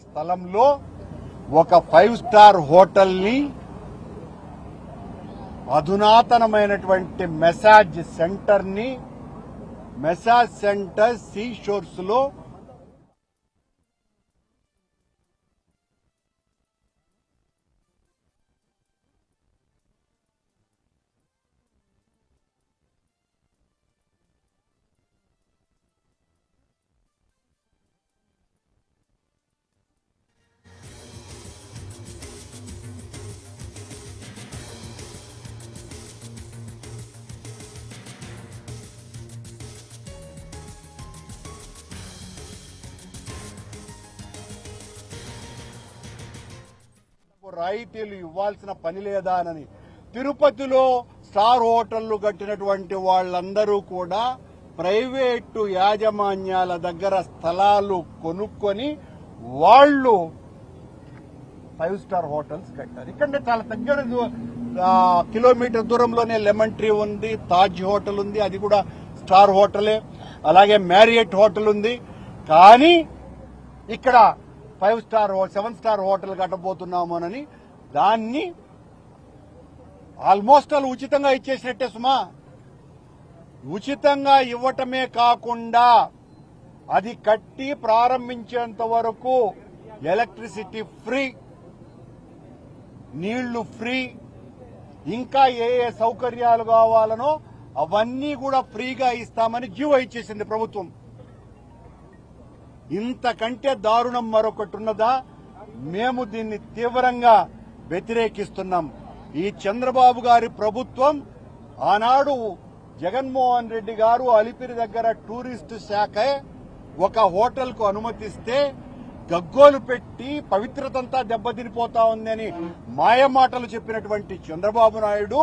స్థలంలో ఒక 5 star hotel ని అధునాతనమైనటువంటి మెసాజ్ సెంటర్ సీ షోర్స్ లో రాయితీలు ఇవ్వాల్సిన పని లేదా అని తిరుపతిలో స్టార్ హోటళ్లు కట్టినటువంటి వాళ్ళందరూ కూడా ప్రైవేటు యాజమాన్యాల దగ్గర స్థలాలు కొనుక్కొని వాళ్ళు 5 స్టార్ హోటల్స్ కట్టారు. ఇక్కడ చాలా దగ్గర కిలోమీటర్ దూరంలోనే లెమన్ ట్రీ ఉంది, తాజ్ హోటల్ ఉంది, అది కూడా స్టార్ హోటలే. అలాగే మ్యారియట్ హోటల్ ఉంది. కానీ ఇక్కడ 5 స్టార్ 7 స్టార్ హోటల్ కట్టబోతున్నామోనని దాన్ని ఆల్మోస్ట్ ఆల్ ఉచితంగా ఇచ్చేసినట్టే సుమా. ఉచితంగా ఇవ్వటమే కాకుండా అది కట్టి ప్రారంభించేంత వరకు ఎలక్ట్రిసిటీ ఫ్రీ, నీళ్లు ఫ్రీ, ఇంకా ఏ సౌకర్యాలు కావాలనో అవన్నీ కూడా ఫ్రీగా ఇస్తామని జీవో ఇచ్చేసింది ప్రభుత్వం. ఇంతకంటే దారుణం మరొకటి ఉన్నదా? మేము దీన్ని తీవ్రంగా వ్యతిరేకిస్తున్నాం. ఈ చంద్రబాబు గారి ప్రభుత్వం ఆనాడు జగన్మోహన్ రెడ్డి గారు అలిపిరి దగ్గర టూరిస్టు శాఖ ఒక హోటల్ కు అనుమతిస్తే గగ్గోలు పెట్టి పవిత్రతంతా దెబ్బతినిపోతా ఉందని మాయమాటలు చెప్పినటువంటి చంద్రబాబు నాయుడు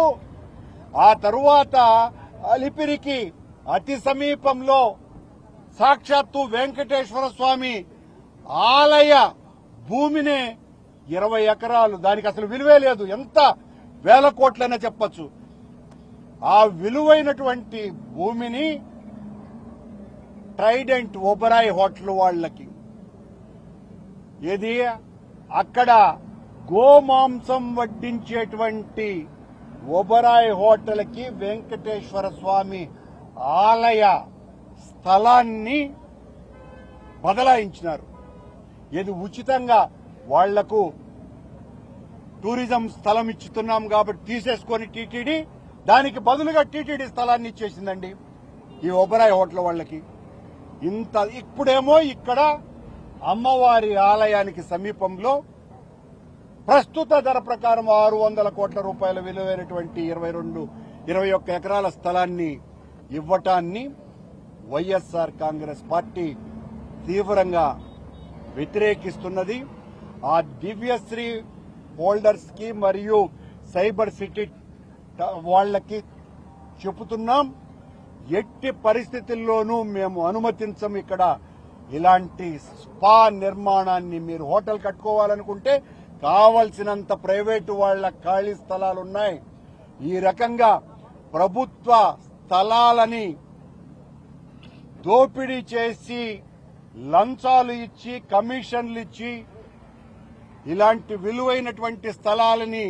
ఆ తరువాత అలిపిరికి అతి సమీపంలో సాక్షాత్తు వెంకటేశ్వర స్వామి ఆలయ భూమినే 20 ఎకరాలు, దానికి అసలు విలువే లేదు, ఎంత వేల కోట్లైనా చెప్పచ్చు, ఆ విలువైనటువంటి భూమిని ట్రైడెంట్ ఒబరాయ్ హోటల్ వాళ్ళకి ఏది అక్కడ గోమాంసం వడ్డించేటువంటి ఒబరాయ్ హోటల్కి వెంకటేశ్వర స్వామి ఆలయ స్థలాన్ని బదలాయించినారు. ఇది ఉచితంగా వాళ్లకు టూరిజం స్థలం ఇచ్చుతున్నాం కాబట్టి తీసేసుకొని టీటీడీ దానికి బదులుగా టీటీడీ స్థలాన్ని ఇచ్చేసిందండి ఈ ఒబరాయ్ హోటల్ వాళ్ళకి. ఇప్పుడేమో ఇక్కడ అమ్మవారి ఆలయానికి సమీపంలో ప్రస్తుత ధర ప్రకారం 600 కోట్ల రూపాయల విలువైనటువంటి 21 ఎకరాల స్థలాన్ని ఇవ్వటాన్ని వైఎస్ఆర్ కాంగ్రెస్ పార్టీ తీవ్రంగా వ్యతిరేకిస్తున్నది. ఆ దివ్యశ్రీ హోల్డర్స్ కి మరియు సైబర్ సిటీ వాళ్లకి చెబుతున్నాం, ఎట్టి పరిస్థితుల్లోనూ మేము అనుమతించం ఇక్కడ ఇలాంటి స్పా నిర్మాణాన్ని. మీరు హోటల్ కట్టుకోవాలనుకుంటే కావలసినంత ప్రైవేటు వాళ్ల ఖాళీ స్థలాలున్నాయి. ఈ రకంగా ప్రభుత్వ స్థలాలని దోపిడీ చేసి లంచాలు ఇచ్చి కమిషన్లు ఇచ్చి ఇలాంటి విలువైనటువంటి స్థలాలని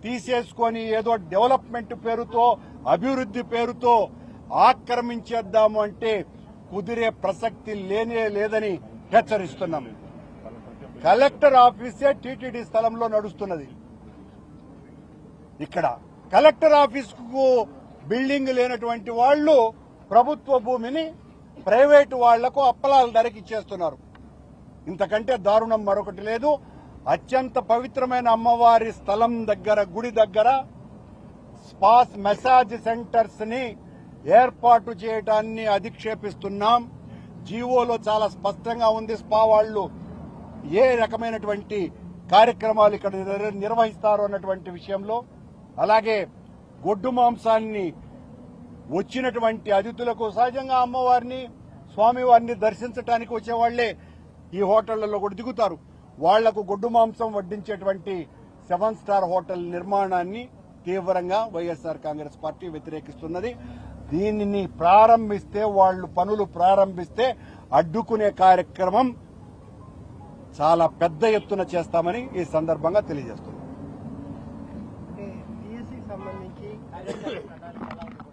తీసేసుకొని ఏదో డెవలప్మెంట్ పేరుతో అభివృద్ధి పేరుతో ఆక్రమించేద్దాము అంటే కుదిరే ప్రసక్తి లేనే లేదని హెచ్చరిస్తున్నాం. కలెక్టర్ ఆఫీసే టీటీడీ స్థలంలో నడుస్తున్నది. ఇక్కడ కలెక్టర్ ఆఫీసుకు బిల్డింగ్ లేనటువంటి వాళ్లు ప్రభుత్వ భూమిని ప్రైవేటు వాళ్లకు అప్పలాల ధరకి ఇచ్చేస్తున్నారు. ఇంతకంటే దారుణం మరొకటి లేదు. అత్యంత పవిత్రమైన అమ్మవారి స్థలం దగ్గర, గుడి దగ్గర స్పాస్ మెసాజ్ సెంటర్స్ ని ఏర్పాటు చేయడాన్ని అధిక్షేపిస్తున్నాం. జీవోలో చాలా స్పష్టంగా ఉంది స్పా వాళ్లు ఏ రకమైనటువంటి కార్యక్రమాలు ఇక్కడ నిర్వహిస్తారు అన్నటువంటి విషయంలో. అలాగే గొడ్డు మాంసాన్ని వచ్చినటువంటి అతిథులకు సహజంగా అమ్మవారిని స్వామివారిని దర్శించడానికి వచ్చేవాళ్లే ఈ హోటళ్లలో కూడా దిగుతారు. వాళ్లకు గొడ్డు మాంసం వడ్డించేటువంటి 7 స్టార్ హోటల్ నిర్మాణాన్ని తీవ్రంగా వైఎస్ఆర్ కాంగ్రెస్ పార్టీ వ్యతిరేకిస్తున్నది. దీనిని ప్రారంభిస్తే, వాళ్లు పనులు ప్రారంభిస్తే అడ్డుకునే కార్యక్రమం చాలా పెద్ద ఎత్తున చేస్తామని ఈ సందర్భంగా తెలియజేస్తున్నాం. అంటే డిఎస్సికి సంబంధించి కార్యాచరణ ప్రణాళిక ఎలా ఉంది?